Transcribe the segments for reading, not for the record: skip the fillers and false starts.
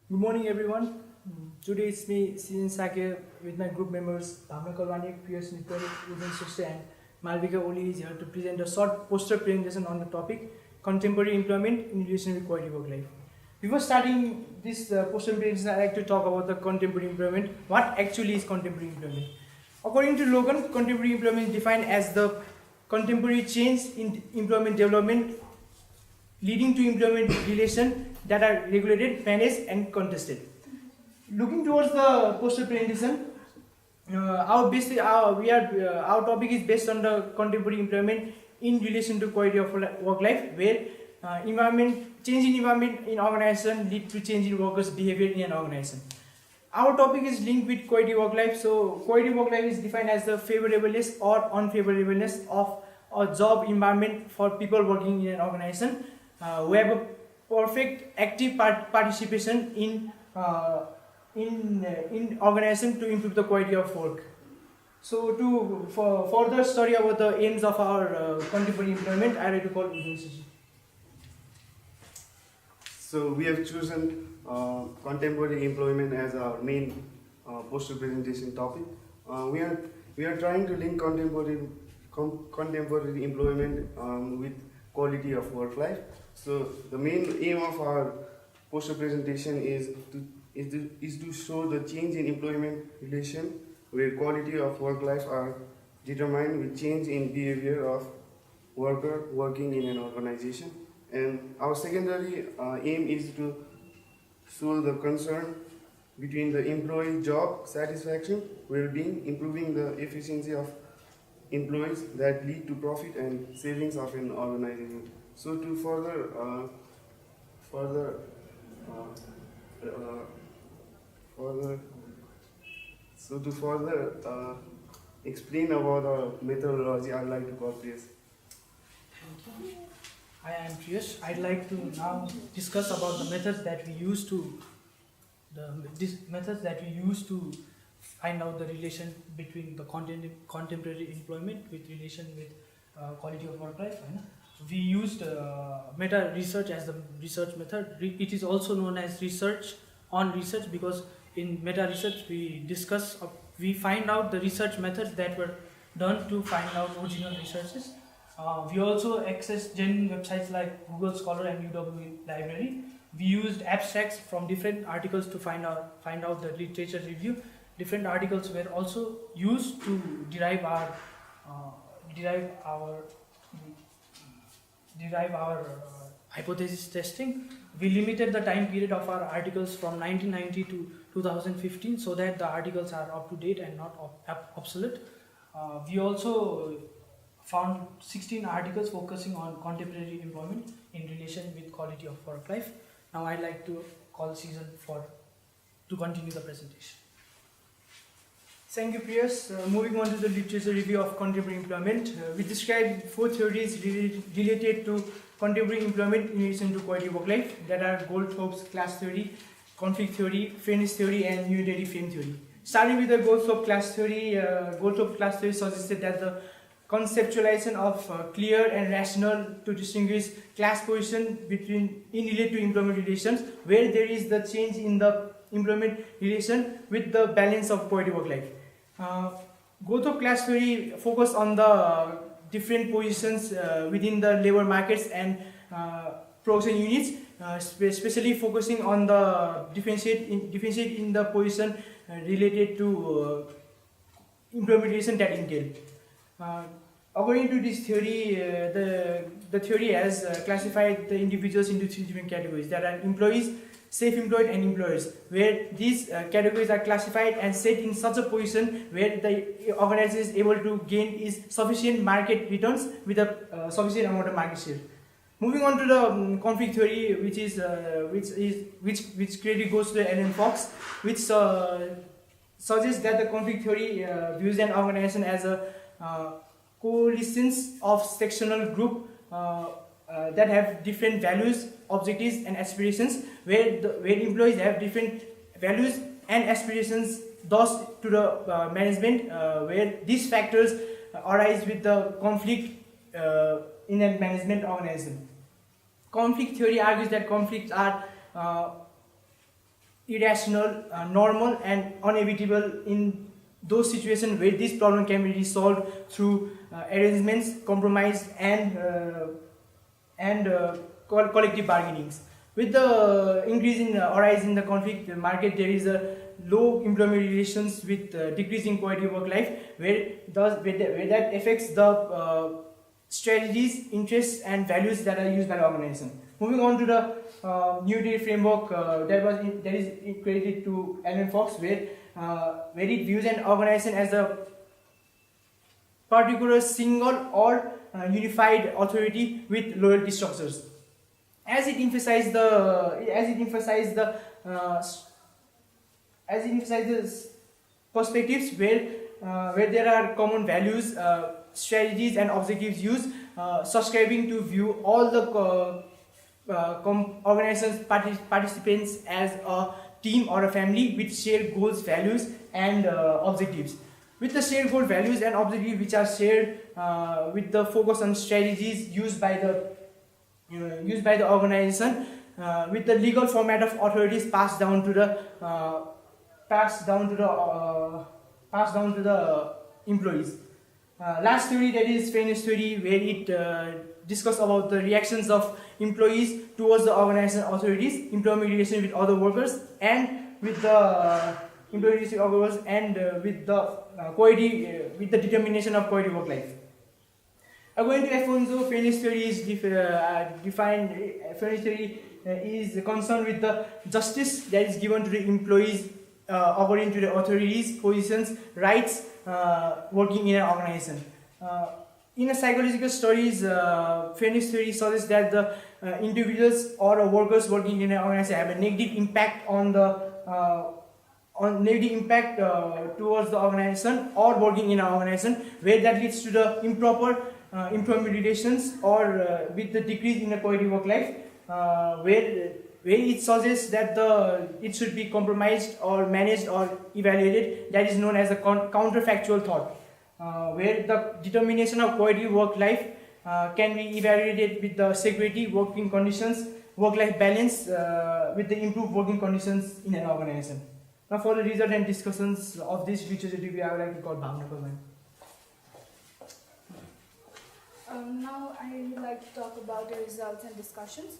Good morning, everyone. Today it's me, Sijan Sakya, with my group members Bhavna Kalwani, Piyas Mittal, Ujan Srishta, and Malvika Oli is here to present a short poster presentation on the topic contemporary employment in relation with quality work life. Before starting this poster presentation, I like to talk about the contemporary employment. What actually is contemporary employment? According to Logan, contemporary employment is defined as the contemporary change in employment development leading to employment relations that are regulated, managed, and contested. Looking towards the poster presentation, our topic is based on the contemporary employment in relation to quality of work life, where change in environment in organization lead to change in workers' behavior in an organization. Our topic is linked with quality work life. So quality work life is defined as the favorableness or unfavorableness of a job environment for people working in an organization who have a perfect active participation in organization to improve the quality of work. So for further study about the aims of our contemporary employment, I like to call Udin. So we have chosen contemporary employment as our main poster presentation topic. We are trying to link contemporary employment with quality of work life. So the main aim of our poster presentation is to show the change in employment relation where quality of work life are determined with change in behavior of worker working in an organization. And our secondary aim is to show the concern between the employee job satisfaction, well-being, improving the efficiency of employees that lead to profit and savings of an organization. So to further explain about the methodology, I'd like to call this. Thank you. I am Priyash. I'd like to now discuss about the methods that we use to find out the relation between the contemporary employment with relation with quality of work life. We used meta research as the research method. It is also known as research on research because in meta research we find out the research methods that were done to find out original researches. We also access genuine websites like Google Scholar and UW Library. We used abstracts from different articles to find out the literature review. Different articles were also used to derive our hypothesis testing. We limited the time period of our articles from 1990 to 2015 so that the articles are up to date and not obsolete. We also found 16 articles focusing on contemporary employment in relation with quality of work life. Now I'd like to call Susan to continue the presentation. Thank you, Priyas. Moving on to the literature review of contemporary employment, we describe 4 theories related to contemporary employment in relation to quality work life. That are Goldthorpe's class theory, conflict theory, fairness theory, and unitary frame theory. Starting with the Goldthorpe class theory, suggested that the conceptualization of clear and rational to distinguish class position in relate to employment relations, where there is the change in the employment relation with the balance of quality work life. Goldthorpe class theory focused on the different positions within the labor markets and production units, especially focusing on the differentiate in the position related to employment relation that entail. According to this theory, the theory has classified the individuals into 3 different categories. There are employees, self-employed, and employers, where these categories are classified and set in such a position where the organization is able to gain sufficient market returns with a sufficient amount of market share. Moving on to the conflict theory, which credit goes to Alan Fox, which suggests that the conflict theory views an organization as a coalescence of sectional group that have different values, objectives, and aspirations, where employees have different values and aspirations, thus to the management, where these factors arise with the conflict in a management organization. Conflict theory argues that conflicts are irrational, normal, and unavoidable in those situations where this problem can be resolved through arrangements, compromise, and collective bargainings. With the increase in or rise in the conflict market, there is a low employment relations with decreasing quality of work life, where that affects the strategies, interests, and values that are used by the organization. Moving on to the New Deal framework that is credited to Alan Fox, where it views an organization as a particular single or unified authority with loyalty structures. As it emphasizes perspectives where there are common values, strategies, and objectives used, subscribing to view all the organizations participants as a team or a family with shared goals, values, and objectives. With the shared goal, values, and objectives which are shared, with the focus on strategies used by the organization, with the legal format of authorities passed down to the employees. Last theory, that is fairness theory, where it discusses about the reactions of employees towards the organization authorities, employment relation with other workers, and with the with the determination of quality work life. According to Afonso, fairness theory is defined. Fairness theory is concerned with the justice that is given to the employees according to the authorities' positions, rights, working in an organization. In a psychological studies, fairness theory suggests that the individuals or workers working in an organization have a negative impact towards the organization or working in an organization, where that leads to the improper employment relations or with the decrease in the quality work life, where it suggests that it should be compromised or managed or evaluated. That is known as a counterfactual thought, where the determination of quality work life can be evaluated with the security, working conditions, work-life balance, with the improved working conditions in an organization. Now, for the result and discussions of this literature review, I would like to call Bhavna Kulman. Now I would like to talk about the results and discussions.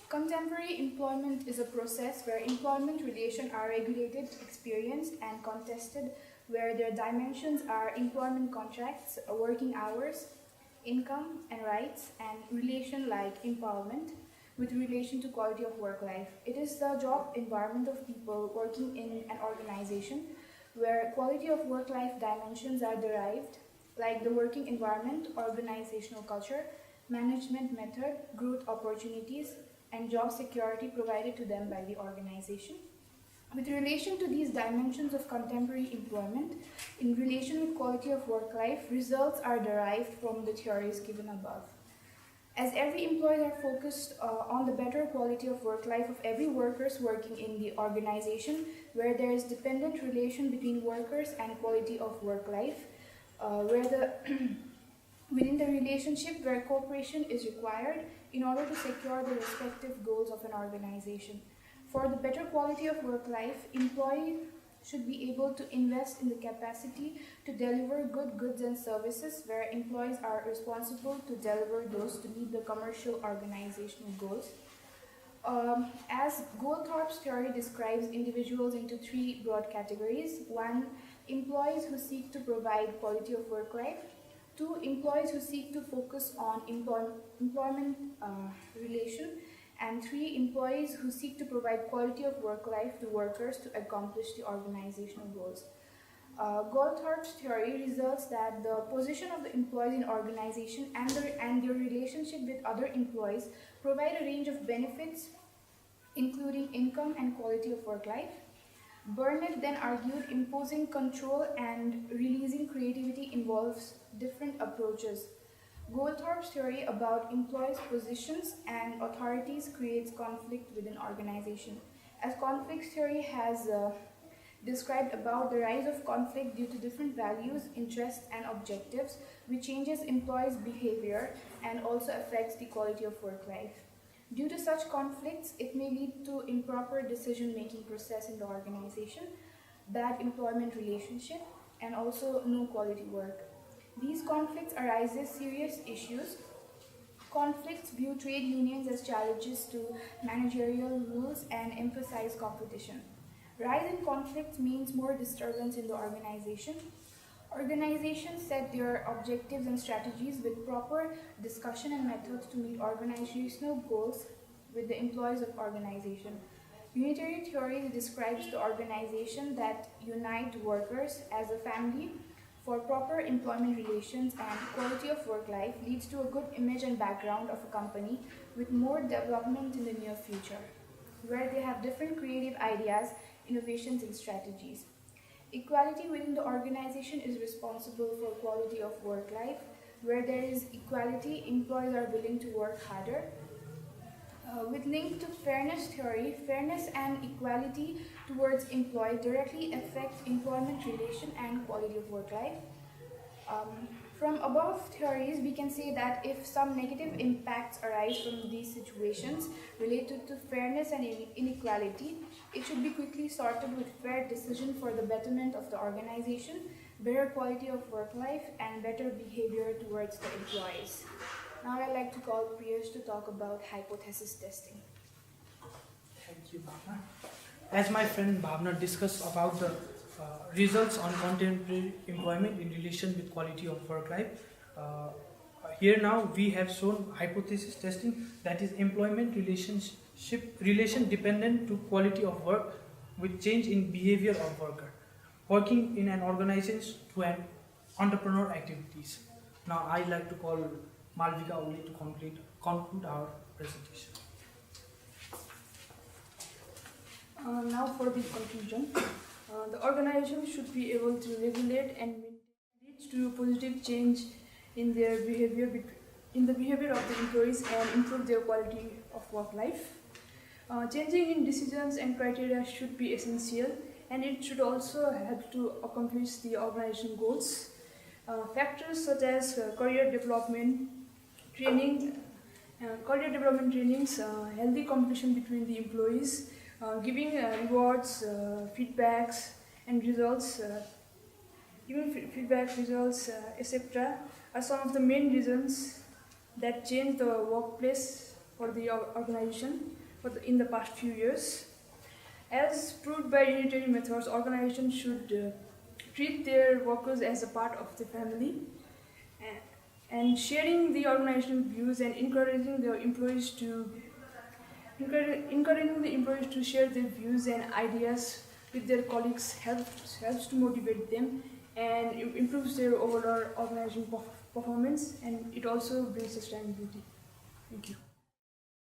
Contemporary employment is a process where employment relations are regulated, experienced, and contested, where their dimensions are employment contracts, working hours, income and rights, and relation like empowerment with relation to quality of work life. It is the job environment of people working in an organization where quality of work life dimensions are derived, like the working environment, organizational culture, management method, growth opportunities, and job security provided to them by the organization. With relation to these dimensions of contemporary employment, in relation with quality of work life, results are derived from the theories given above. As every employer are focused on the better quality of work life of every workers working in the organization, where there is dependent relation between workers and quality of work life, within the relationship where cooperation is required in order to secure the respective goals of an organization. For the better quality of work life, employees should be able to invest in the capacity to deliver good goods and services, where employees are responsible to deliver those to meet the commercial organizational goals. As Goldthorpe's theory describes individuals into three broad categories: one, employees who seek to provide quality of work life; two, employees who seek to focus on employment relation; and three, employees who seek to provide quality of work life to workers to accomplish the organizational goals. Goldthorpe's theory results that the position of the employees in organization and their relationship with other employees provide a range of benefits, including income and quality of work life. Burnett then argued imposing control and releasing creativity involves different approaches. Goldthorpe's theory about employees' positions and authorities creates conflict within organization. As conflict theory has described about the rise of conflict due to different values, interests, and objectives, which changes employees' behavior and also affects the quality of work life. Due to such conflicts, it may lead to improper decision-making process in the organization, bad employment relationship, and also no quality work. These conflicts arises serious issues. Conflicts view trade unions as challenges to managerial rules and emphasize competition. Rise in conflicts means more disturbance in the organization. Organizations set their objectives and strategies with proper discussion and methods to meet organizational goals with the employees of organization. Unitary theory describes the organization that unite workers as a family for proper employment relations and quality of work life leads to a good image and background of a company with more development in the near future, where they have different creative ideas, innovations and strategies. Equality within the organization is responsible for quality of work life. Where there is equality, employees are willing to work harder. With link to fairness theory, fairness and equality towards employee directly affect employment relation and quality of work life. From above theories, we can say that if some negative impacts arise from these situations related to fairness and inequality, it should be quickly sorted with fair decision for the betterment of the organization, better quality of work life, and better behavior towards the employees. Now I'd like to call Priyesh to talk about hypothesis testing. Thank you, Bhavna. As my friend Bhavna discussed about the results on contemporary employment in relation with quality of work life, here now we have shown hypothesis testing, that is employment relation dependent to quality of work with change in behavior of worker working in an organization to an entrepreneur activities. Now I like to call Malvika only to conclude our presentation. Now for the conclusion, the organization should be able to regulate and lead to positive change in their behavior, in the behavior of the employees and improve their quality of work life. Changing in decisions and criteria should be essential, and it should also help to accomplish the organization goals. Factors such as career development trainings, healthy competition between the employees, giving rewards, feedbacks and results, etc. are some of the main reasons that change the workplace for the organization in the past few years. As proved by unitary methods, organizations should treat their workers as a part of the family, and sharing the organizational views and encouraging the employees to share their views and ideas with their colleagues helps to motivate them and improves their overall organization performance, and it also brings sustainability. Thank you.